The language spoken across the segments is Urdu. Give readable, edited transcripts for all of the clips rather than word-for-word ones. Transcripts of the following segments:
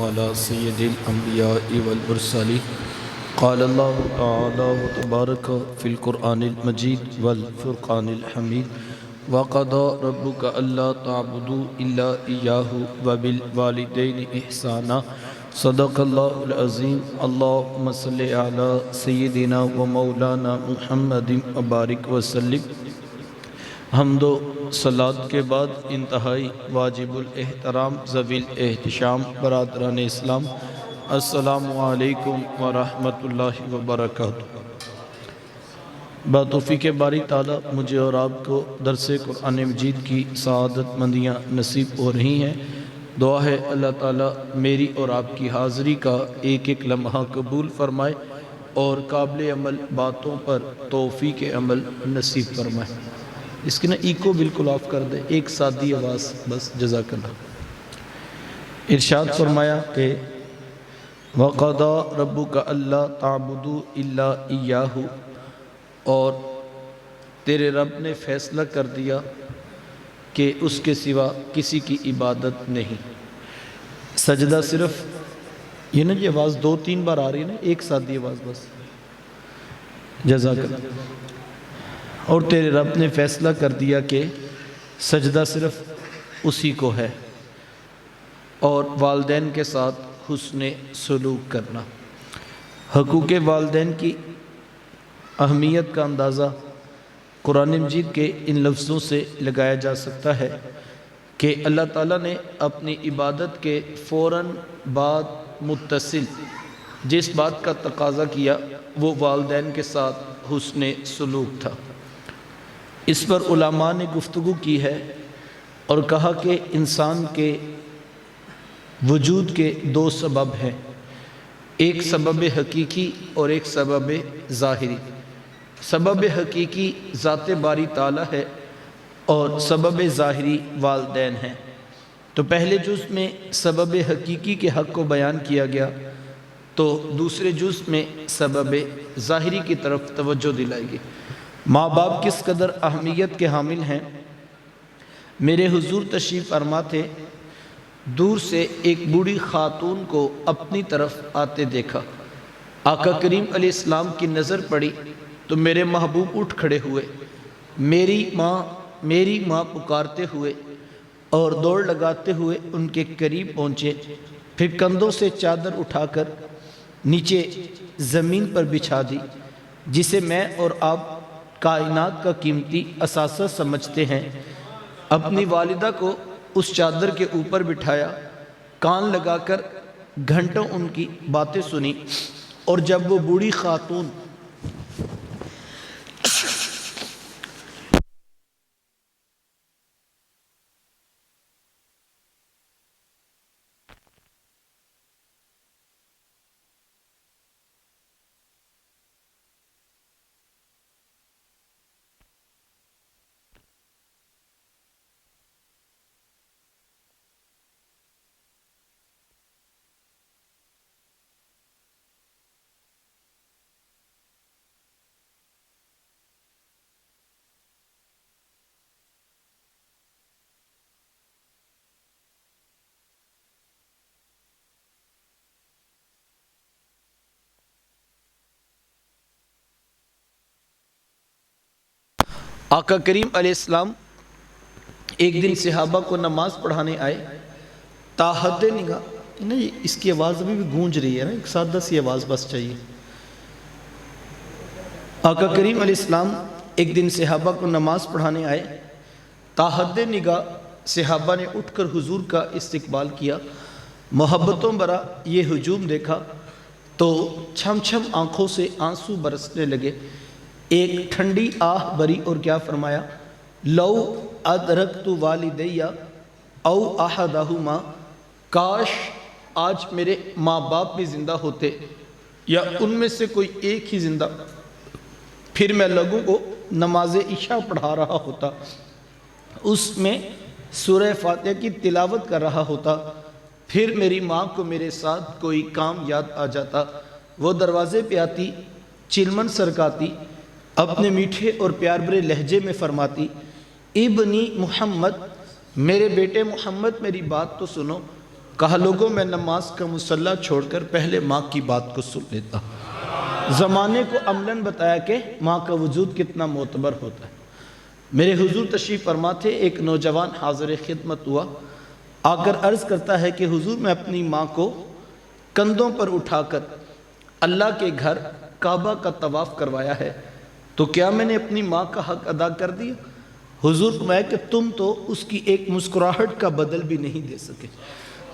على سيد الأنبياء والمرسلين قال الله تعالى وتبارك في القرآن المجيد والفرقان الحميد وقضى ربك ألا تعبدوا إلا إياه وبالوالدين إحسانا صدق الله العظيم اللهم صل على سيدنا ومولانا محمد وبارك وسلم. حمد و صلات کے بعد انتہائی واجب الاحترام ذوی الاحتشام برادران اسلام، السلام علیکم ورحمۃ اللہ وبرکاتہ. بتوفیق باری تعالیٰ مجھے اور آپ کو درس قرآن مجید کی سعادت مندیاں نصیب ہو رہی ہیں. دعا ہے اللہ تعالیٰ میری اور آپ کی حاضری کا ایک ایک لمحہ قبول فرمائے اور قابل عمل باتوں پر توفیق عمل نصیب فرمائے. اس کی نا ایکو بالکل آف کر دے، ایک سادی آواز بس. جزاک اللہ. ارشاد فرمایا کہ وَقَضَى رَبُّكَ أَلَّا تَعْبُدُوا إِلَّا إِيَّاهُ، اور تیرے رب نے فیصلہ کر دیا کہ اس کے سوا کسی کی عبادت نہیں. سجدہ صرف یہ نا، یہ آواز دو تین بار آ رہی ہے نا، ایک سادی آواز بس. جزاک اللہ. اور تیرے رب نے فیصلہ کر دیا کہ سجدہ صرف اسی کو ہے، اور والدین کے ساتھ حسن سلوک کرنا. حقوق والدین کی اہمیت کا اندازہ قرآن مجید کے ان لفظوں سے لگایا جا سکتا ہے کہ اللہ تعالیٰ نے اپنی عبادت کے فوراً بعد متصل جس بات کا تقاضا کیا وہ والدین کے ساتھ حسن سلوک تھا. اس پر علماء نے گفتگو کی ہے اور کہا کہ انسان کے وجود کے دو سبب ہیں، ایک سبب حقیقی اور ایک سبب ظاہری. سبب حقیقی ذات باری تعالیٰ ہے اور سبب ظاہری والدین ہیں. تو پہلے جز میں سبب حقیقی کے حق کو بیان کیا گیا، تو دوسرے جز میں سبب ظاہری کی طرف توجہ دلائی گئی. ماں باپ کس قدر اہمیت کے حامل ہیں. میرے حضور تشریف فرما تھے، دور سے ایک بوڑھی خاتون کو اپنی طرف آتے دیکھا. آقا کریم علیہ السلام کی نظر پڑی تو میرے محبوب اٹھ کھڑے ہوئے، میری ماں پکارتے ہوئے اور دوڑ لگاتے ہوئے ان کے قریب پہنچے. پھر کندھوں سے چادر اٹھا کر نیچے زمین پر بچھا دی، جسے میں اور آپ کائنات کا قیمتی اثاثہ سمجھتے ہیں. اپنی والدہ کو اس چادر کے اوپر بٹھایا، کان لگا کر گھنٹوں ان کی باتیں سنی، اور جب وہ بوڑھی خاتون آقا کریم علیہ السلام ایک دن صحابہ کو نماز پڑھانے آئے. تاحد نگاہ نہیں، اس کی آواز ابھی بھی گونج رہی ہے نا، ایک سادہ سی آواز بس چاہیے. آقا کریم علیہ السلام ایک دن صحابہ کو نماز پڑھانے آئے. تاحد نگاہ صحابہ نے اٹھ کر حضور کا استقبال کیا. محبتوں برا یہ ہجوم دیکھا تو چھم چھم آنکھوں سے آنسو برسنے لگے. ایک ٹھنڈی آہ بری اور کیا فرمایا، لو ادرکت والدیہ او احدہما، کاش آج میرے ماں باپ بھی زندہ ہوتے یا ان میں سے کوئی ایک ہی زندہ، پھر میں لوگوں کو نماز عشاء پڑھا رہا ہوتا، اس میں سورہ فاتحہ کی تلاوت کر رہا ہوتا، پھر میری ماں کو میرے ساتھ کوئی کام یاد آ جاتا، وہ دروازے پہ آتی، چلمن سرکاتی، اپنے میٹھے اور پیار بھرے لہجے میں فرماتی، ابنی محمد، میرے بیٹے محمد میری بات تو سنو، کہا لوگوں میں نماز کا مصلی چھوڑ کر پہلے ماں کی بات کو سن لیتا ہوں۔ زمانے کو عملاً بتایا کہ ماں کا وجود کتنا معتبر ہوتا ہے۔ میرے حضور تشریف فرما تھے، ایک نوجوان حاضر خدمت ہوا، آ کر عرض کرتا ہے کہ حضور میں اپنی ماں کو کندھوں پر اٹھا کر اللہ کے گھر کعبہ کا طواف کروایا ہے، تو کیا میں نے اپنی ماں کا حق ادا کر دیا؟ حضور فرمایا کہ تم تو اس کی ایک مسکراہٹ کا بدل بھی نہیں دے سکے۔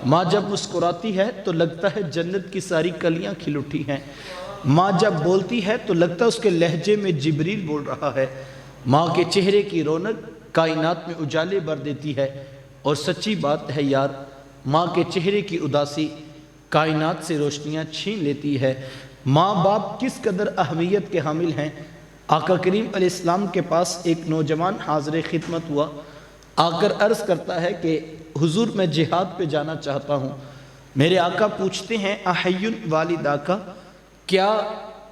ماں جب مسکراتی ہے تو لگتا ہے جنت کی ساری کلیاں کھل اٹھی ہیں۔ ماں جب بولتی ہے تو لگتا ہے اس کے لہجے میں جبریل بول رہا ہے۔ ماں کے چہرے کی رونق کائنات میں اجالے بھر دیتی ہے، اور سچی بات ہے یار، ماں کے چہرے کی اداسی کائنات سے روشنیاں چھین لیتی ہے۔ ماں باپ کس قدر اہمیت کے حامل ہیں۔ آقا کریم علیہ السلام کے پاس ایک نوجوان حاضر خدمت ہوا، آ کر عرض کرتا ہے کہ حضور میں جہاد پہ جانا چاہتا ہوں۔ میرے آقا پوچھتے ہیں احی والدہ کا، کیا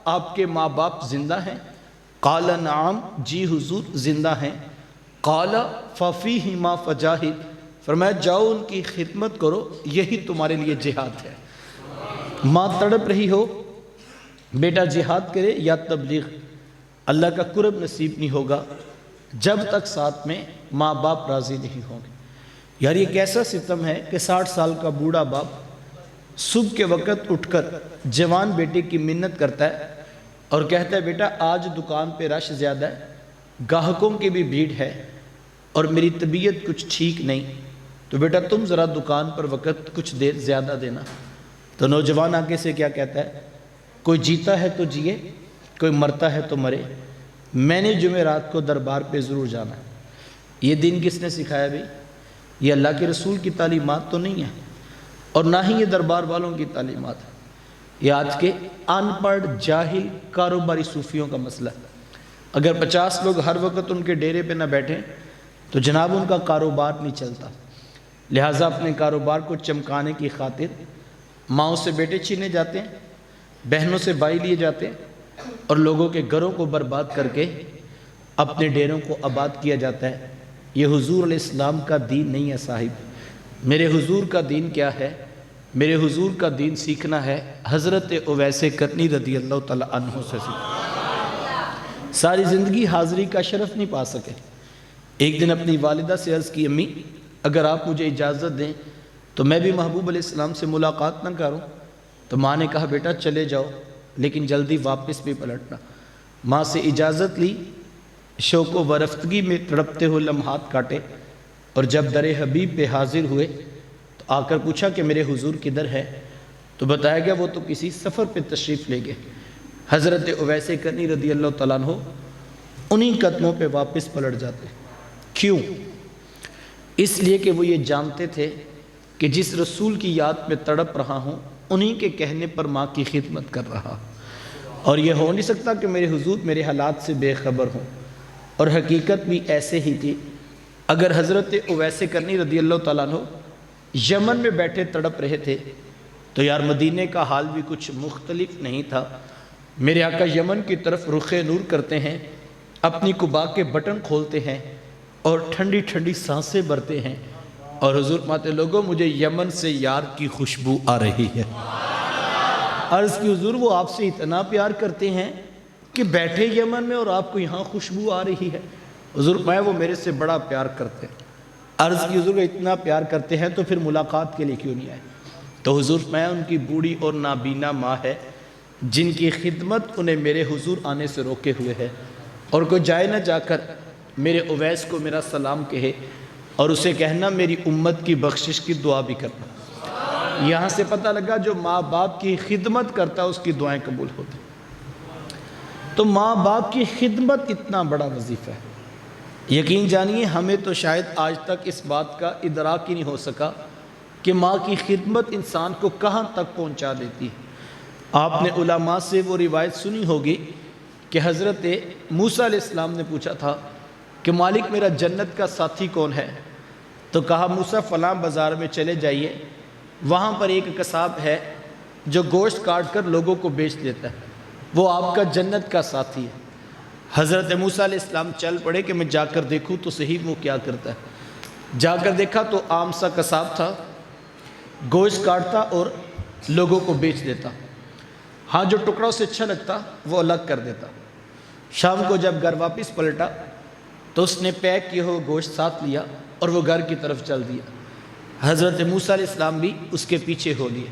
آپ کے ماں باپ زندہ ہیں؟ قال نعم، جی حضور زندہ ہیں۔ قال ففیہما فجاہد، فرمایا جاؤ ان کی خدمت کرو، یہی تمہارے لیے جہاد ہے۔ ماں تڑپ رہی ہو، بیٹا جہاد کرے یا تبلیغ، اللہ کا قرب نصیب نہیں ہوگا جب تک ساتھ میں ماں باپ راضی نہیں ہوں گے۔ یار یہ کیسا ستم ہے کہ 60 سال کا بوڑھا باپ صبح کے وقت اٹھ کر جوان بیٹے کی منت کرتا ہے اور کہتا ہے بیٹا آج دکان پہ رش زیادہ ہے، گاہکوں کی بھی بھیڑ ہے اور میری طبیعت کچھ ٹھیک نہیں، تو بیٹا تم ذرا دکان پر وقت کچھ دیر زیادہ دینا۔ تو نوجوان آگے سے کیا کہتا ہے، کوئی جیتا ہے تو جیے، کوئی مرتا ہے تو مرے، میں نے جمعرات کو دربار پہ ضرور جانا ہے۔ یہ دین کس نے سکھایا بھی؟ یہ اللہ کے رسول کی تعلیمات تو نہیں ہے، اور نہ ہی یہ دربار والوں کی تعلیمات ہے، یہ آج کے ان پڑھ جاہل کاروباری صوفیوں کا مسئلہ ہے۔ اگر 50 لوگ ہر وقت ان کے ڈیرے پہ نہ بیٹھیں تو جناب ان کا کاروبار نہیں چلتا۔ لہٰذا اپنے کاروبار کو چمکانے کی خاطر ماؤں سے بیٹے چھینے جاتے ہیں، بہنوں سے بھائی لیے جاتے ہیں، اور لوگوں کے گھروں کو برباد کر کے اپنے ڈیروں کو آباد کیا جاتا ہے۔ یہ حضور علیہ السلام کا دین نہیں ہے صاحب۔ میرے حضور کا دین کیا ہے؟ میرے حضور کا دین سیکھنا ہے حضرت اویس کرنی رضی اللہ تعالیٰ عنہ سے سیکھنا۔ ساری زندگی حاضری کا شرف نہیں پا سکے۔ ایک دن اپنی والدہ سے عرض کی، امی اگر آپ مجھے اجازت دیں تو میں بھی محبوب علیہ السلام سے ملاقات نہ کروں؟ تو ماں نے کہا بیٹا چلے جاؤ، لیکن جلدی واپس بھی پلٹنا۔ ماں سے اجازت لی، شوق و برفتگی میں تڑپتے ہوئے لمحات کاٹے، اور جب در حبیب پہ حاضر ہوئے تو آ کر پوچھا کہ میرے حضور کدھر ہے؟ تو بتایا گیا وہ تو کسی سفر پہ تشریف لے گئے۔ حضرت اویس کرنی رضی اللہ تعالیٰ عنہ انہی قدموں پہ واپس پلٹ جاتے۔ کیوں؟ اس لیے کہ وہ یہ جانتے تھے کہ جس رسول کی یاد میں تڑپ رہا ہوں انہی کے کہنے پر ماں کی خدمت کر رہا، اور یہ ہو نہیں سکتا کہ میرے حضور میرے حالات سے بے خبر ہوں۔ اور حقیقت بھی ایسے ہی تھی۔ اگر حضرت اویس کرنی رضی اللہ تعالیٰ عنہ یمن میں بیٹھے تڑپ رہے تھے تو یار مدینہ کا حال بھی کچھ مختلف نہیں تھا۔ میرے آقا یمن کی طرف رخ نور کرتے ہیں، اپنی قبا کے بٹن کھولتے ہیں اور ٹھنڈی ٹھنڈی سانسیں بھرتے ہیں، اور حضور فرماتے لوگوں مجھے یمن سے یار کی خوشبو آ رہی ہے۔ عرض کی حضور وہ آپ سے اتنا پیار کرتے ہیں کہ بیٹھے یمن میں اور آپ کو یہاں خوشبو آ رہی ہے؟ حضور فرمایا وہ میرے سے بڑا پیار کرتے ہیں۔ عرض کی حضور اتنا پیار کرتے ہیں تو پھر ملاقات کے لیے کیوں نہیں آئے؟ تو حضور فرمایا ان کی بوڑھی اور نابینا ماں ہے جن کی خدمت انہیں میرے حضور آنے سے روکے ہوئے ہے، اور کوئی جائے نہ جا کر میرے اویس کو میرا سلام کہے اور اسے کہنا میری امت کی بخشش کی دعا بھی کرنا۔ یہاں سے پتہ لگا جو ماں باپ کی خدمت کرتا ہے اس کی دعائیں قبول ہوتی۔ تو ماں باپ کی خدمت اتنا بڑا وظیفہ ہے۔ یقین جانیے ہمیں تو شاید آج تک اس بات کا ادراک ہی نہیں ہو سکا کہ ماں کی خدمت انسان کو کہاں تک پہنچا دیتی ہے۔ آپ نے علماء سے وہ روایت سنی ہوگی کہ حضرت موسیٰ علیہ السلام نے پوچھا تھا کہ مالک میرا جنت کا ساتھی کون ہے؟ تو کہا موسیٰ فلاں بازار میں چلے جائیے، وہاں پر ایک قصاب ہے جو گوشت کاٹ کر لوگوں کو بیچ دیتا ہے، وہ آپ کا جنت کا ساتھی ہے۔ حضرت موسیٰ علیہ السلام چل پڑے کہ میں جا کر دیکھوں تو صحیح وہ کیا کرتا ہے۔ جا کر دیکھا تو عام سا قصاب تھا، گوشت کاٹتا اور لوگوں کو بیچ دیتا، ہاں جو ٹکڑا اسے اچھا لگتا وہ الگ کر دیتا۔ شام کو جب گھر واپس پلٹا تو اس نے پیک کیا ہوا گوشت ساتھ لیا اور وہ گھر کی طرف چل دیا۔ حضرت موسیٰ علیہ السلام بھی اس کے پیچھے ہو لیے۔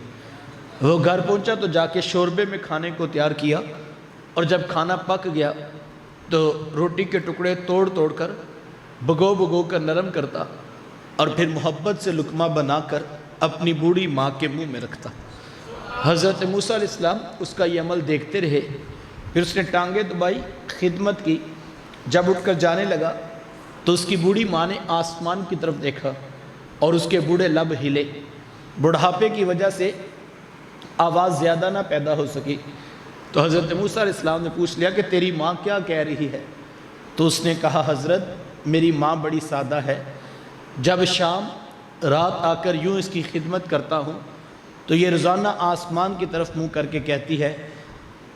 وہ گھر پہنچا تو جا کے شوربے میں کھانے کو تیار کیا، اور جب کھانا پک گیا تو روٹی کے ٹکڑے توڑ توڑ کر بھگو بھگو کر نرم کرتا، اور پھر محبت سے لقمہ بنا کر اپنی بوڑھی ماں کے منہ میں رکھتا۔ حضرت موسیٰ علیہ السلام اس کا یہ عمل دیکھتے رہے، پھر اس نے ٹانگیں دبائی، خدمت کی۔ جب اٹھ کر جانے لگا تو اس کی بوڑھی ماں نے آسمان کی طرف دیکھا اور اس کے بوڑھے لب ہلے۔ بڑھاپے کی وجہ سے آواز زیادہ نہ پیدا ہو سکی، تو حضرت موسیٰ علیہ السلام نے پوچھ لیا کہ تیری ماں کیا کہہ رہی ہے؟ تو اس نے کہا حضرت میری ماں بڑی سادہ ہے، جب شام رات آ کر یوں اس کی خدمت کرتا ہوں تو یہ روزانہ آسمان کی طرف منہ کر کے کہتی ہے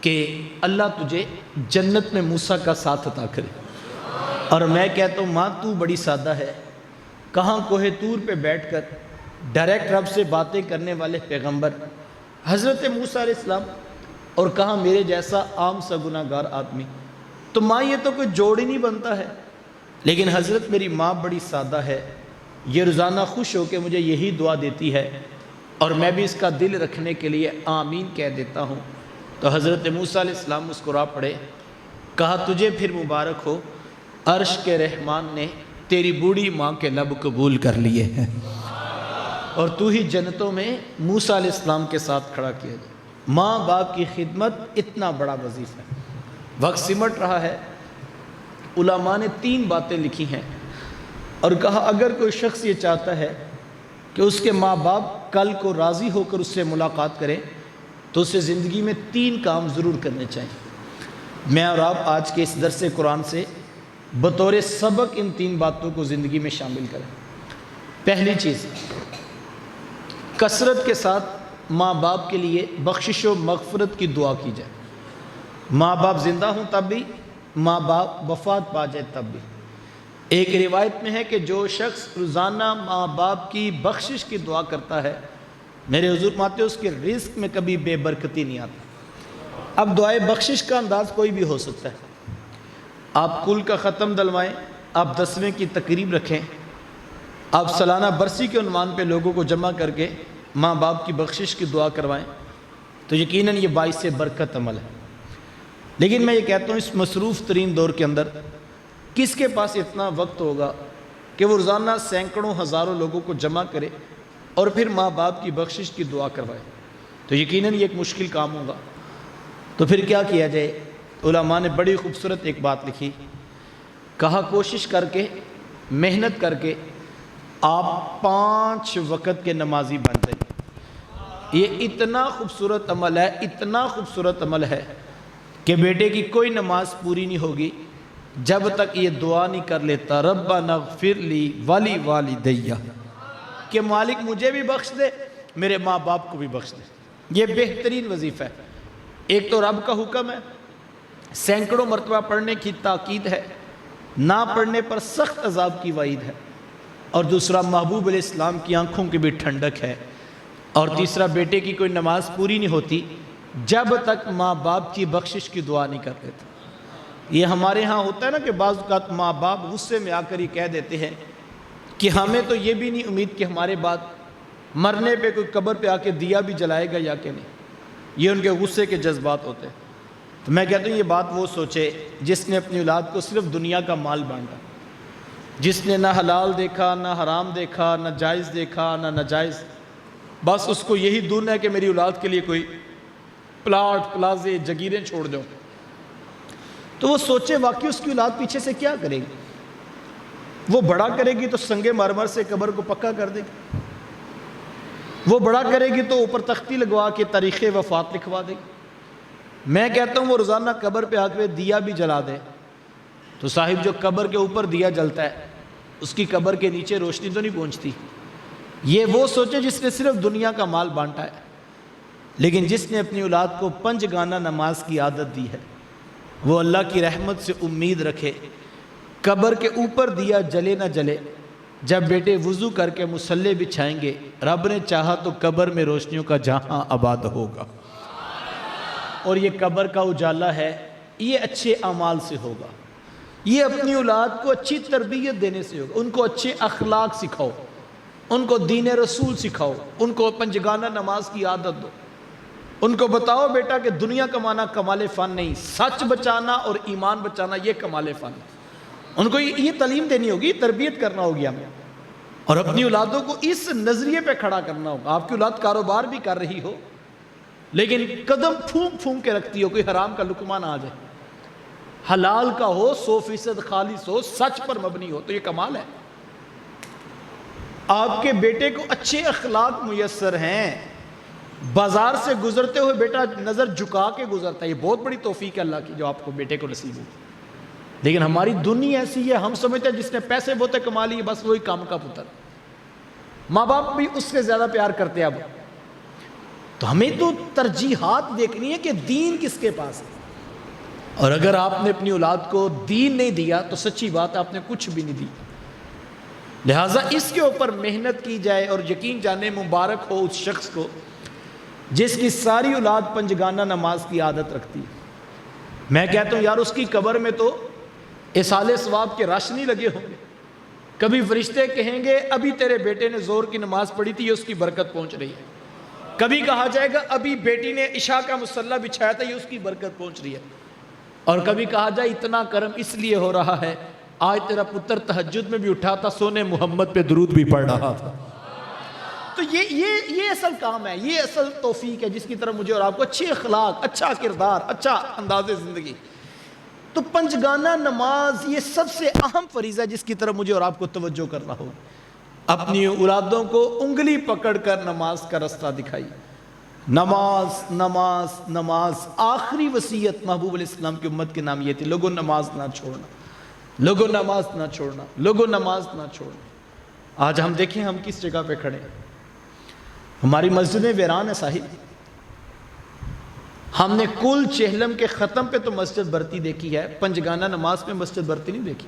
کہ اللہ تجھے جنت میں موسیٰ کا ساتھ عطا کرے، اور میں کہتا ہوں ماں تو بڑی سادہ ہے، کہاں کوہ طور پہ بیٹھ کر ڈائریکٹ رب سے باتیں کرنے والے پیغمبر حضرت موسیٰ علیہ السلام، اور کہاں میرے جیسا عام سا گناہ گار آدمی، تو ماں یہ تو کوئی جوڑ ہی نہیں بنتا ہے۔ لیکن حضرت میری ماں بڑی سادہ ہے، یہ روزانہ خوش ہو کے مجھے یہی دعا دیتی ہے، اور میں بھی اس کا دل رکھنے کے لیے آمین کہہ دیتا ہوں۔ تو حضرت موسیٰ علیہ السلام مسکرا پڑے، کہا تجھے پھر مبارک ہو، عرش کے رحمان نے تیری بوڑھی ماں کے لب قبول کر لیے ہیں، اور تو ہی جنتوں میں موسیٰ علیہ السلام کے ساتھ کھڑا کیا جائے۔ ماں باپ کی خدمت اتنا بڑا وظیفہ ہے۔ وقت سمٹ رہا ہے، علماء نے 3 باتیں لکھی ہیں اور کہا اگر کوئی شخص یہ چاہتا ہے کہ اس کے ماں باپ کل کو راضی ہو کر اس سے ملاقات کریں تو اسے زندگی میں 3 کام ضرور کرنے چاہیے۔ میں اور آپ آج کے اس درس قرآن سے بطور سبق ان 3 باتوں کو زندگی میں شامل کریں۔ پہلی چیز، کثرت کے ساتھ ماں باپ کے لیے بخشش و مغفرت کی دعا کی جائے۔ ماں باپ زندہ ہوں تب بھی، ماں باپ وفات پا جائے تب بھی۔ ایک روایت میں ہے کہ جو شخص روزانہ ماں باپ کی بخشش کی دعا کرتا ہے، میرے حضور فرماتے ہیں اس کے رزق میں کبھی بے برکتی نہیں آتی۔ اب دعائے بخشش کا انداز کوئی بھی ہو سکتا ہے۔ آپ کل کا ختم دلوائیں، آپ 10ویں کی تقریب رکھیں، آپ سالانہ برسی کے عنوان پہ لوگوں کو جمع کر کے ماں باپ کی بخشش کی دعا کروائیں، تو یقیناً یہ باعث برکت عمل ہے۔ لیکن میں یہ کہتا ہوں اس مصروف ترین دور کے اندر کس کے پاس اتنا وقت ہوگا کہ وہ روزانہ سینکڑوں ہزاروں لوگوں کو جمع کرے اور پھر ماں باپ کی بخشش کی دعا کروائے؟ تو یقیناً یہ ایک مشکل کام ہوگا۔ تو پھر کیا کیا جائے؟ علماء نے بڑی خوبصورت ایک بات لکھی، کہا کوشش کر کے، محنت کر کے آپ 5 وقت کے نمازی بن جائیں۔ یہ اتنا خوبصورت عمل ہے، اتنا خوبصورت عمل ہے کہ بیٹے کی کوئی نماز پوری نہیں ہوگی جب تک یہ دعا نہیں کر لیتا ربنا اغفر لی ولی والدیہ، کہ مالک مجھے بھی بخش دے، میرے ماں باپ کو بھی بخش دے۔ یہ بہترین وظیفہ ہے۔ ایک تو رب کا حکم ہے، سینکڑوں مرتبہ پڑھنے کی تاکید ہے، نہ پڑھنے پر سخت عذاب کی وعید ہے، اور دوسرا محبوب علیہ السلام کی آنکھوں کی بھی ٹھنڈک ہے، اور تیسرا بیٹے کی کوئی نماز پوری نہیں ہوتی جب تک ماں باپ کی بخشش کی دعا نہیں کر دیتا۔ یہ ہمارے ہاں ہوتا ہے نا کہ بعض اوقات ماں باپ غصے میں آ کر یہ کہہ دیتے ہیں کہ ہمیں تو یہ بھی نہیں امید کہ ہمارے بعد مرنے پہ کوئی قبر پہ آ کے دیا بھی جلائے گا یا کہ نہیں۔ یہ ان کے غصے کے جذبات ہوتے ہیں۔ تو میں کہتا ہوں یہ بات وہ سوچے جس نے اپنی اولاد کو صرف دنیا کا مال بانٹا، جس نے نہ حلال دیکھا، نہ حرام دیکھا، نہ جائز دیکھا، نہ ناجائز، بس اس کو یہی دھن ہے کہ میری اولاد کے لیے کوئی پلاٹ، پلازے، جگیریں چھوڑ دو۔ تو وہ سوچے واقعی اس کی اولاد پیچھے سے کیا کرے گی۔ وہ بڑا کرے گی تو سنگ مرمر سے قبر کو پکا کر دے گی، وہ بڑا کرے گی تو اوپر تختی لگوا کے تاریخ وفات لکھوا دے گی۔ میں کہتا ہوں وہ روزانہ قبر پہ آ کے دیا بھی جلا دے تو صاحب جو قبر کے اوپر دیا جلتا ہے اس کی قبر کے نیچے روشنی تو نہیں پہنچتی۔ یہ وہ سوچے جس نے صرف دنیا کا مال بانٹا ہے، لیکن جس نے اپنی اولاد کو 5 گانہ نماز کی عادت دی ہے، وہ اللہ کی رحمت سے امید رکھے، قبر کے اوپر دیا جلے نہ جلے جب بیٹے وضو کر کے مصلی بچھائیں گے، رب نے چاہا تو قبر میں روشنیوں کا جہاں آباد ہوگا، اور یہ قبر کا اجالا ہے، یہ اچھے اعمال سے ہوگا، یہ اپنی اولاد کو اچھی تربیت دینے سے ہوگا، ان کو اچھے اخلاق سکھاؤ، ان کو دین رسول سکھاؤ، ان کو پنجگانہ نماز کی عادت دو، ان کو بتاؤ بیٹا کہ دنیا کمانا کمال فن نہیں، سچ بچانا اور ایمان بچانا یہ کمال فن ہے۔ ان کو یہ تعلیم دینی ہوگی، تربیت کرنا ہوگی ہمیں، اور اپنی اولادوں کو اس نظریے پہ کھڑا کرنا ہوگا۔ آپ کی اولاد کاروبار بھی کر رہی ہو لیکن قدم پھونک پھونک کے رکھتی ہو، کوئی حرام کا لقمہ نہ آ جائے، حلال کا ہو، 100% خالص ہو، سچ پر مبنی ہو، تو یہ کمال ہے۔ آپ کے بیٹے کو اچھے اخلاق میسر ہیں، بازار سے گزرتے ہوئے بیٹا نظر جھکا کے گزرتا ہے، یہ بہت بڑی توفیق ہے اللہ کی جو آپ کو بیٹے کو نصیب ہوئی۔ لیکن ہماری دنیا ایسی ہے، ہم سمجھتے ہیں جس نے پیسے بہتے کما لیے بس وہی کام کا پتر، ماں باپ بھی اس سے زیادہ پیار کرتے ہیں اب۔ تو ہمیں تو ترجیحات دیکھنی ہے کہ دین کس کے پاس ہے، اور اگر آپ نے اپنی اولاد کو دین نہیں دیا تو سچی بات ہے آپ نے کچھ بھی نہیں دی۔ لہٰذا اس کے اوپر محنت کی جائے، اور یقین جانے مبارک ہو اس شخص کو جس کی ساری اولاد پنجگانہ نماز کی عادت رکھتی ہے۔ میں کہتا ہوں یار اس کی قبر میں تو اصالِ ثواب کے رش نہیں لگے ہوں گے، کبھی فرشتے کہیں گے ابھی تیرے بیٹے نے زور کی نماز پڑھی تھی، یہ اس کی برکت پہنچ رہی ہے، کبھی کہا جائے گا ابھی بیٹی نے عشاء کا مصلی بچھایا تھا، یہ اس کی برکت پہنچ رہی ہے، اور کبھی کہا جائے اتنا کرم اس لیے ہو رہا ہے آج تیرا پتر تہجد میں بھی اٹھا تھا، سونے محمد پہ درود بھی پڑھ رہا تھا۔ تو یہ اصل کام ہے، یہ اصل توفیق ہے جس کی طرف مجھے اور آپ کو اچھے اخلاق، اچھا کردار، اچھا انداز زندگی۔ تو پنجگانہ نماز یہ سب سے اہم فریضہ ہے جس کی طرف مجھے اور آپ کو توجہ کرنا ہو۔ اپنی اولادوں کو انگلی پکڑ کر نماز کا رستہ دکھائی۔ نماز نماز نماز، آخری وصیت محبوب علیہ السلام کی امت کے نام یہ تھی، لوگوں نماز نہ چھوڑنا، لوگوں نماز نہ چھوڑنا، لوگوں نماز نہ چھوڑنا۔ آج ہم دیکھیں ہم کس جگہ پہ کھڑے ہیں، ہماری مسجدیں ویران ہے صاحب، ہم نے کل چہلم کے ختم پہ تو مسجد برتی دیکھی ہے، پنجگانہ نماز پہ مسجد برتی نہیں دیکھی۔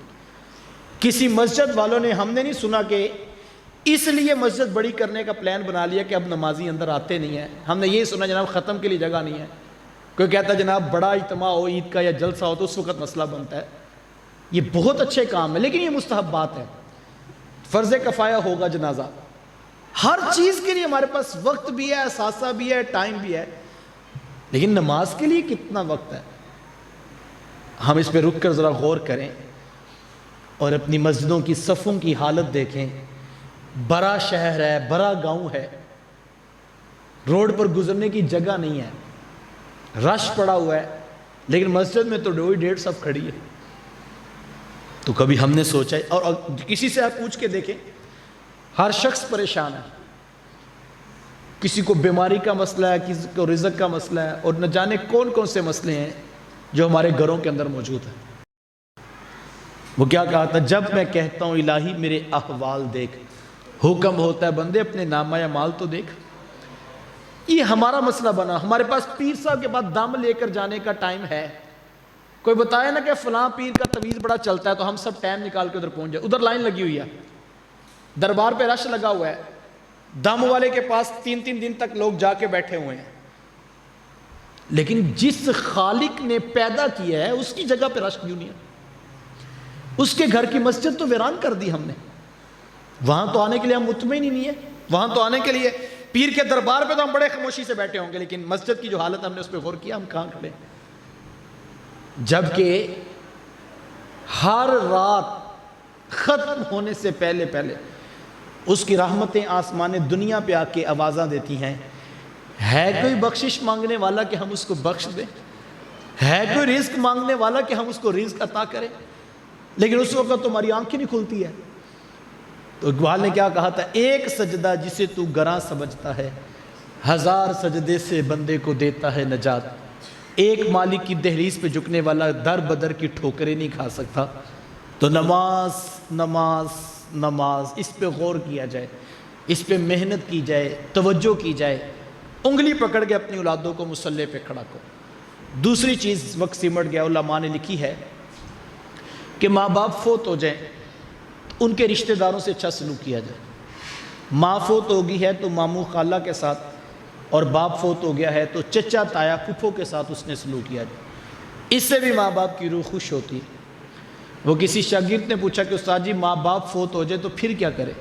کسی مسجد والوں نے، ہم نے نہیں سنا کہ اس لیے مسجد بڑی کرنے کا پلان بنا لیا کہ اب نمازی اندر آتے نہیں ہیں، ہم نے یہ سنا جناب ختم کے لیے جگہ نہیں ہے، کوئی کہتا ہے جناب بڑا اجتماع ہو عید کا یا جلسہ ہو تو اس وقت مسئلہ بنتا ہے۔ یہ بہت اچھے کام ہے لیکن یہ مستحبات ہے، فرض کفایہ ہوگا جنازہ، ہر چیز کے لیے ہمارے پاس وقت بھی ہے، اثاثہ بھی ہے، ٹائم بھی ہے، لیکن نماز کے لیے کتنا وقت ہے؟ ہم اس پہ رک کر ذرا غور کریں اور اپنی مسجدوں کی صفوں کی حالت دیکھیں۔ بڑا شہر ہے، بڑا گاؤں ہے، روڈ پر گزرنے کی جگہ نہیں ہے، رش پڑا ہوا ہے، لیکن مسجد میں تو 2.5 صف کھڑی ہے۔ تو کبھی ہم نے سوچا ہے، اور کسی سے آپ پوچھ کے دیکھیں، ہر شخص پریشان ہے، کسی کو بیماری کا مسئلہ ہے، کسی کو رزق کا مسئلہ ہے، اور نہ جانے کون کون سے مسئلے ہیں جو ہمارے گھروں کے اندر موجود ہیں۔ وہ کیا کہا تھا، جب میں کہتا ہوں الہی میرے احوال دیکھ، حکم ہوتا ہے بندے اپنے نامہ یا مال تو دیکھ۔ یہ ہمارا مسئلہ بنا، ہمارے پاس پیر صاحب کے بعد دم لے کر جانے کا ٹائم ہے، کوئی بتایا نا کہ فلاں پیر کا تویز بڑا چلتا ہے تو ہم سب ٹائم نکال کے ادھر پہنچ جائے، ادھر لائن لگی ہوئی ہے، دربار پہ رش لگا ہوا ہے، دم والے کے پاس 3 دن تک لوگ جا کے بیٹھے ہوئے ہیں، لیکن جس خالق نے پیدا کیا ہے اس کی جگہ پہ رش کیوں نہیں ہے؟ اس کے گھر کی مسجد تو ویران کر دی ہم نے، وہاں تو آنے کے لیے ہم مطمئن ہی نہیں ہے، وہاں تو آنے کے لیے پیر کے دربار پہ تو ہم بڑے خاموشی سے بیٹھے ہوں گے، لیکن مسجد کی جو حالت ہم نے اس پہ غور کیا، ہم کہاں کھڑے؟ جبکہ ہر رات ختم ہونے سے پہلے اس کی رحمتیں آسمان دنیا پہ آ کے آوازاں دیتی ہیں، ہے کوئی بخشش مانگنے والا کہ ہم اس کو بخش دیں، ہے کوئی رزق مانگنے والا کہ ہم اس کو رزق عطا کریں، لیکن اس وقت تمہاری آنکھیں نہیں کھلتی ہے۔ تو اقبال نے کیا کہا تھا، ایک سجدہ جسے تو گراں سمجھتا ہے، 1000 سجدے سے بندے کو دیتا ہے نجات، ایک مالک کی دہلیز پہ جھکنے والا در بدر کی ٹھوکریں نہیں کھا سکتا۔ تو نماز نماز نماز، اس پہ غور کیا جائے، اس پہ محنت کی جائے، توجہ کی جائے، انگلی پکڑ کے اپنی اولادوں کو مصلی پہ کھڑا کرو۔ دوسری چیز وقت سمٹ گیا، علماء نے لکھی ہے کہ ماں باپ فوت ہو جائیں ان کے رشتہ داروں سے اچھا سلوک کیا جائے۔ ماں فوت ہو گئی ہے تو ماموں خالہ کے ساتھ، اور باپ فوت ہو گیا ہے تو چچا تایا پھپھو کے ساتھ اس نے سلوک کیا جائے، اس سے بھی ماں باپ کی روح خوش ہوتی ہے۔ وہ کسی شاگرد نے پوچھا کہ استاد جی ماں باپ فوت ہو جائے تو پھر کیا کرے؟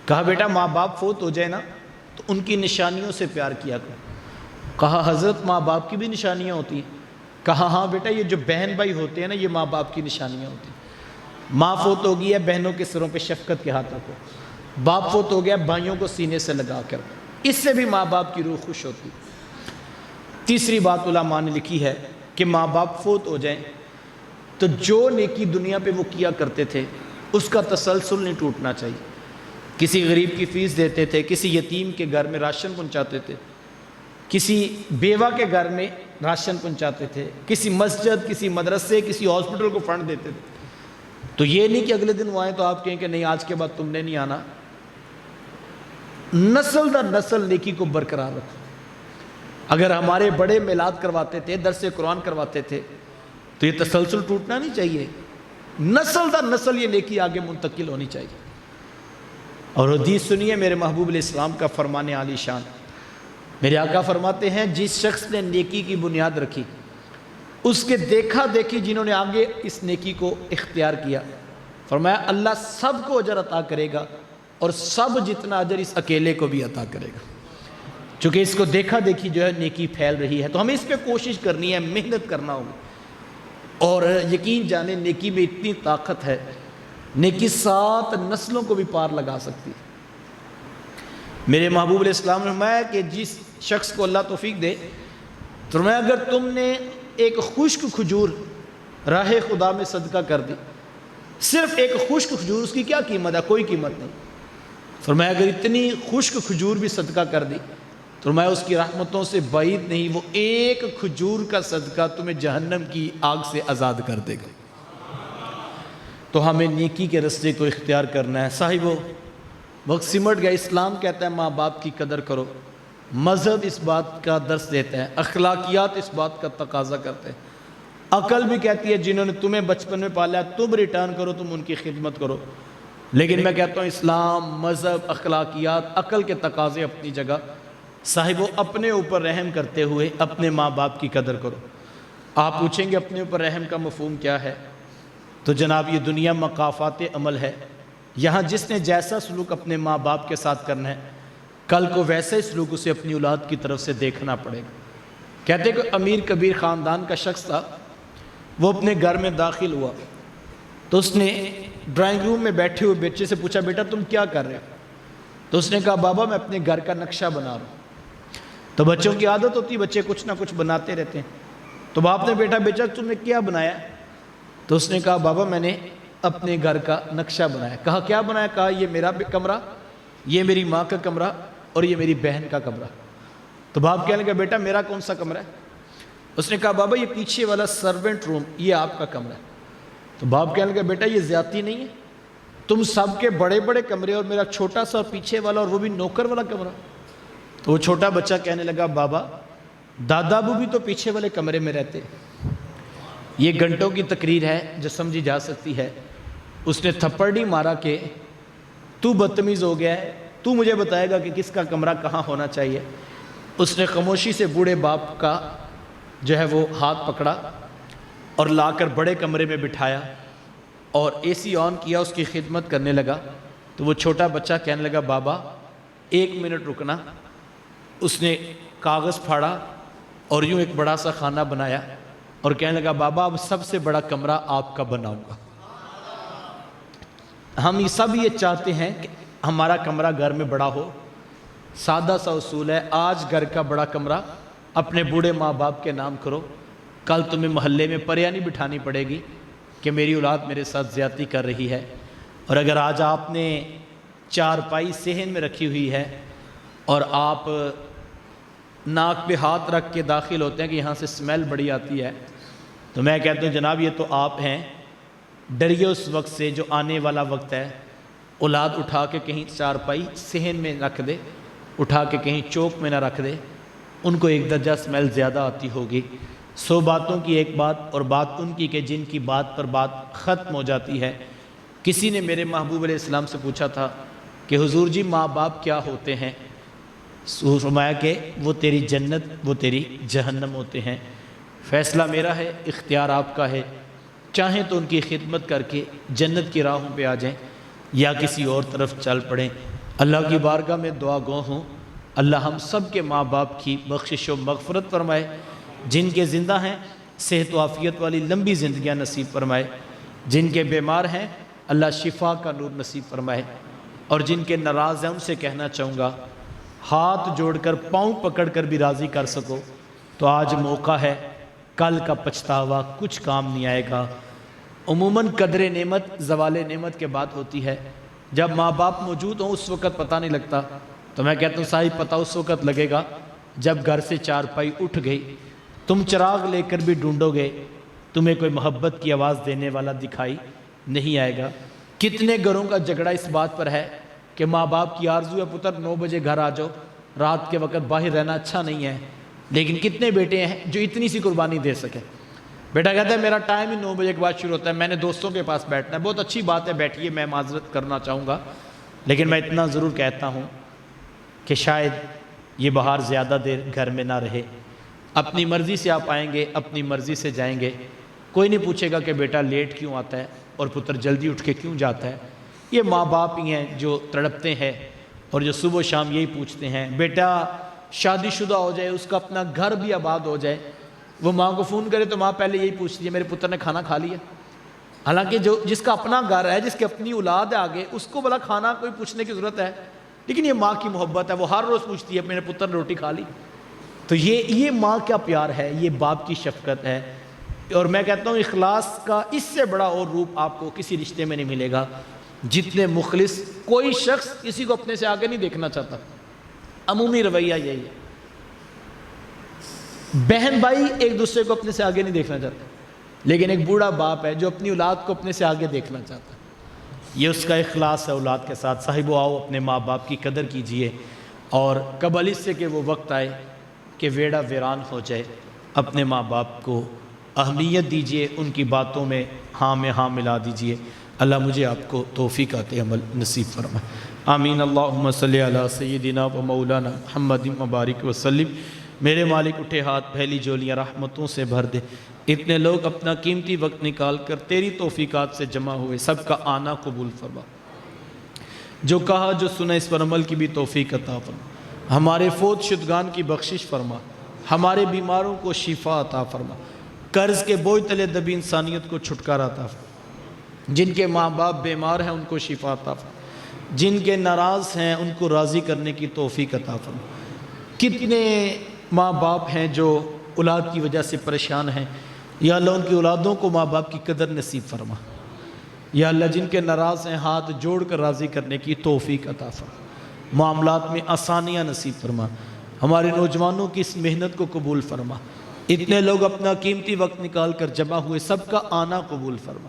کہا بیٹا ماں باپ فوت ہو جائے نا تو ان کی نشانیوں سے پیار کیا کرو۔ کہا حضرت ماں باپ کی بھی نشانیاں ہوتی ہیں؟ کہا ہاں بیٹا، یہ جو بہن بھائی ہوتے ہیں نا یہ ماں باپ کی نشانیاں ہوتی ہیں۔ ماں فوت ہو گئی ہے، بہنوں کے سروں پہ شفقت کے ہاتھ رکھو۔ باپ فوت ہو گیا، بھائیوں کو سینے سے لگا کر، اس سے بھی ماں باپ کی روح خوش ہوتی ہے۔ تیسری بات علماء نے لکھی ہے کہ ماں باپ فوت ہو جائیں تو جو نیکی دنیا پہ وہ کیا کرتے تھے اس کا تسلسل نہیں ٹوٹنا چاہیے۔ کسی غریب کی فیس دیتے تھے، کسی یتیم کے گھر میں راشن پہنچاتے تھے، کسی بیوہ کے گھر میں راشن پہنچاتے تھے، کسی مسجد، کسی مدرسے، کسی ہاسپٹل کو فنڈ دیتے تھے۔ تو یہ نہیں کہ اگلے دن وہ آئیں تو آپ کہیں کہ نہیں آج کے بعد تم نے نہیں آنا۔ نسل در نسل نیکی کو برقرار رکھو۔ اگر ہمارے بڑے میلاد کرواتے تھے، درس قرآن کرواتے تھے تو یہ تسلسل ٹوٹنا نہیں چاہیے، نسل در نسل یہ نیکی آگے منتقل ہونی چاہیے۔ اور حدیث سنیے میرے محبوب علیہ السلام کا فرمان عالی شان۔ میرے آقا فرماتے ہیں جس شخص نے نیکی کی بنیاد رکھی، اس کے دیکھا دیکھی جنہوں نے آگے اس نیکی کو اختیار کیا، فرمایا اللہ سب کو اجر عطا کرے گا اور سب جتنا اجر اس اکیلے کو بھی عطا کرے گا، چونکہ اس کو دیکھا دیکھی جو ہے نیکی پھیل رہی ہے۔ تو ہمیں اس پہ کوشش کرنی ہے، محنت کرنا ہوگا، اور یقین جانیں نیکی میں اتنی طاقت ہے، نیکی 7 نسلوں کو بھی پار لگا سکتی ہے۔ میرے محبوب علیہ السلام نے فرمایا کہ جس شخص کو اللہ توفیق دے، فرمایا اگر تم نے ایک خشک کھجور راہ خدا میں صدقہ کر دی، صرف ایک خشک کھجور، اس کی کیا قیمت ہے؟ کوئی قیمت نہیں۔ فرمایا اگر اتنی خشک کھجور بھی صدقہ کر دی، فرمایا اس کی رحمتوں سے بعید نہیں، وہ ایک کھجور کا صدقہ تمہیں جہنم کی آگ سے آزاد کر دے گا۔ تو ہمیں نیکی کے رستے کو اختیار کرنا ہے۔ صاحبو وقت سمٹ گیا، اسلام کہتا ہے ماں باپ کی قدر کرو، مذہب اس بات کا درس دیتا ہے، اخلاقیات اس بات کا تقاضا کرتے ہیں، عقل بھی کہتی ہے جنہوں نے تمہیں بچپن میں پالا ہے تم ریٹرن کرو، تم ان کی خدمت کرو۔ لیکن میں کہتا ہوں اسلام، مذہب، اخلاقیات، عقل کے تقاضے اپنی جگہ۔ صاحبو اپنے اوپر رحم کرتے ہوئے اپنے ماں باپ کی قدر کرو۔ آپ پوچھیں گے اپنے اوپر رحم کا مفہوم کیا ہے؟ تو جناب یہ دنیا مقافات عمل ہے، یہاں جس نے جیسا سلوک اپنے ماں باپ کے ساتھ کرنا ہے کل کو ویسا ہی سلوک اسے اپنی اولاد کی طرف سے دیکھنا پڑے گا۔ کہتے کہ امیر کبیر خاندان کا شخص تھا، وہ اپنے گھر میں داخل ہوا تو اس نے ڈرائنگ روم میں بیٹھے ہوئے بچے سے پوچھا بیٹا تم کیا کر رہے ہو؟ تو اس نے کہا بابا میں اپنے گھر کا نقشہ بنا رہا ہوں۔ تو بچوں کی عادت ہوتی ہے، بچے کچھ نہ کچھ بناتے رہتے ہیں۔ تو باپ نے بیٹا تم نے کیا بنایا؟ تو اس نے کہا بابا میں نے اپنے گھر کا نقشہ بنایا۔ کہا کیا بنایا؟ کہا یہ میرا کمرہ، یہ میری ماں کا کمرہ اور یہ میری بہن کا کمرہ۔ تو باپ کہنے لگا بیٹا میرا کون سا کمرہ ہے؟ اس نے کہا بابا یہ پیچھے والا سرونٹ روم، یہ آپ کا کمرہ ہے۔ تو باپ کہنے لگا بیٹا یہ زیادتی نہیں ہے، تم سب کے بڑے بڑے کمرے اور میرا چھوٹا سا اور پیچھے والا اور وہ بھی نوکر والا کمرہ۔ تو وہ چھوٹا بچہ کہنے لگا بابا دادا ابو بھی تو پیچھے والے کمرے میں رہتے۔ یہ گھنٹوں کی تقریر ہے جو سمجھی جا سکتی ہے۔ اس نے تھپڑ نہیں مارا کہ تو بدتمیز ہو گیا ہے، تو مجھے بتائے گا کہ کس کا کمرہ کہاں ہونا چاہیے۔ اس نے خاموشی سے بوڑھے باپ کا جو ہے وہ ہاتھ پکڑا اور لا کر بڑے کمرے میں بٹھایا اور اے سی آن کیا، اس کی خدمت کرنے لگا۔ تو وہ چھوٹا بچہ کہنے لگا بابا 1 منٹ رکنا۔ اس نے کاغذ پھاڑا اور یوں ایک بڑا سا خانہ بنایا اور کہنے لگا بابا اب سب سے بڑا کمرہ آپ کا بناؤں گا۔ ہم سب یہ چاہتے ہیں کہ ہمارا کمرہ گھر میں بڑا ہو۔ سادہ سا اصول ہے، آج گھر کا بڑا کمرہ اپنے بوڑھے ماں باپ کے نام کرو، کل تمہیں محلے میں پریاں نہیں بٹھانی پڑے گی کہ میری اولاد میرے ساتھ زیادتی کر رہی ہے۔ اور اگر آج آپ نے چارپائی صحن میں رکھی ہوئی ہے اور آپ ناک پہ ہاتھ رکھ کے داخل ہوتے ہیں کہ یہاں سے سمیل بڑی آتی ہے، تو میں کہتا ہوں جناب یہ تو آپ ہیں، ڈریے اس وقت سے جو آنے والا وقت ہے۔ اولاد اٹھا کے کہیں چارپائی صحن میں رکھ دے، اٹھا کے کہیں چوک میں نہ رکھ دے، ان کو 1 درجہ سمیل زیادہ آتی ہوگی۔ 100 باتوں کی ایک بات، اور بات ان کی کہ جن کی بات پر بات ختم ہو جاتی ہے۔ کسی نے میرے محبوب علیہ السلام سے پوچھا تھا کہ حضور جی ماں باپ کیا ہوتے ہیں؟ فرمایا کہ وہ تیری جنت وہ تیری جہنم ہوتے ہیں، فیصلہ میرا ہے، اختیار آپ کا ہے، چاہیں تو ان کی خدمت کر کے جنت کی راہوں پہ آ جائیں یا کسی اور طرف چل پڑیں۔ اللہ کی بارگاہ میں دعا گو ہوں، اللہ ہم سب کے ماں باپ کی بخشش و مغفرت فرمائے، جن کے زندہ ہیں صحت و عافیت والی لمبی زندگیاں نصیب فرمائے، جن کے بیمار ہیں اللہ شفا کا نور نصیب فرمائے، اور جن کے ناراض ہیں ان سے کہنا چاہوں گا ہاتھ جوڑ کر پاؤں پکڑ کر بھی راضی کر سکو تو آج موقع ہے، کل کا پچھتاوا کچھ کام نہیں آئے گا۔ عموماً قدر نعمت زوال نعمت کے بعد ہوتی ہے، جب ماں باپ موجود ہوں اس وقت پتہ نہیں لگتا، تو میں کہتا ہوں صاحب پتہ اس وقت لگے گا جب گھر سے چارپائی اٹھ گئی، تم چراغ لے کر بھی ڈھونڈو گے، تمہیں کوئی محبت کی آواز دینے والا دکھائی نہیں آئے گا۔ کتنے گھروں کا جھگڑا اس بات پر ہے کہ ماں باپ کی آرزو ہے پتر 9 بجے گھر آ جاؤ، رات کے وقت باہر رہنا اچھا نہیں ہے، لیکن کتنے بیٹے ہیں جو اتنی سی قربانی دے سکے؟ بیٹا کہتا ہے میرا ٹائم ہی 9 بجے کے بعد شروع ہوتا ہے، میں نے دوستوں کے پاس بیٹھنا ہے۔ بہت اچھی بات ہے، بیٹھیے، میں معذرت کرنا چاہوں گا، لیکن میں اتنا ضرور کہتا ہوں کہ شاید یہ بہار زیادہ دیر گھر میں نہ رہے، اپنی مرضی سے آپ آئیں گے، اپنی مرضی سے جائیں گے، کوئی نہیں پوچھے گا کہ بیٹا لیٹ کیوں آتا ہے اور پتر جلدی اٹھ کے کیوں جاتا ہے۔ یہ ماں باپ ہی ہیں جو تڑپتے ہیں اور جو صبح و شام یہی پوچھتے ہیں بیٹا شادی شدہ ہو جائے، اس کا اپنا گھر بھی آباد ہو جائے، وہ ماں کو فون کرے تو ماں پہلے یہی پوچھتی ہے میرے پتر نے کھانا کھا لیا۔ حالانکہ جس کا اپنا گھر ہے، جس کی اپنی اولاد ہے آگے، اس کو بلا کھانا کوئی پوچھنے کی ضرورت ہے، لیکن یہ ماں کی محبت ہے، وہ ہر روز پوچھتی ہے میرے پتر نے روٹی کھا لی۔ تو یہ ماں کا پیار ہے، یہ باپ کی شفقت ہے، اور میں کہتا ہوں اخلاص کا اس سے بڑا اور روپ آپ کو کسی رشتے میں نہیں ملے گا۔ جتنے مخلص، کوئی شخص کسی کو اپنے سے آگے نہیں دیکھنا چاہتا، عمومی رویہ یہی ہے۔ بہن بھائی ایک دوسرے کو اپنے سے آگے نہیں دیکھنا چاہتے، لیکن ایک بوڑھا باپ ہے جو اپنی اولاد کو اپنے سے آگے دیکھنا چاہتا ہے، یہ اس کا اخلاص ہے اولاد کے ساتھ۔ صاحبو آؤ اپنے ماں باپ کی قدر کیجئے، اور قبل اس سے کہ وہ وقت آئے کہ ویڑا ویران ہو جائے، اپنے ماں باپ کو اہمیت دیجئے، ان کی باتوں میں ہاں میں ہاں ملا دیجئے۔ اللہ مجھے آپ کو توفیقات عمل نصیب فرمائے، آمین۔ اللہم صلی علی سیدنا و مولانا محمد مبارک وسلم۔ میرے مالک اٹھے ہاتھ پھیلی جولیاں رحمتوں سے بھر دے، اتنے لوگ اپنا قیمتی وقت نکال کر تیری توفیقات سے جمع ہوئے، سب کا آنا قبول فرما، جو کہا جو سنا اس پر عمل کی بھی توفیق عطا فرما، ہمارے فوت شدگان کی بخشش فرما، ہمارے بیماروں کو شفا عطا فرما، قرض کے بوجھ تلے دبی انسانیت کو چھٹکارا عطا فرما، جن کے ماں باپ بیمار ہیں ان کو شفا عطا فرما، جن کے ناراض ہیں ان کو راضی کرنے کی توفیق عطا فرما۔ کتنے ماں باپ ہیں جو اولاد کی وجہ سے پریشان ہیں، یا اللہ ان کی اولادوں کو ماں باپ کی قدر نصیب فرما، یا اللہ جن کے ناراض ہیں ہاتھ جوڑ کر راضی کرنے کی توفیق عطا فرما، معاملات میں آسانیاں نصیب فرما، ہمارے نوجوانوں کی اس محنت کو قبول فرما، اتنے لوگ اپنا قیمتی وقت نکال کر جمع ہوئے، سب کا آنا قبول فرما۔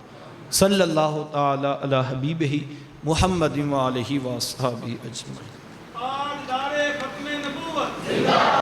صلی اللہ تعالی علی حبیبہ محمد و آلہ و اصحابہ اجمعین۔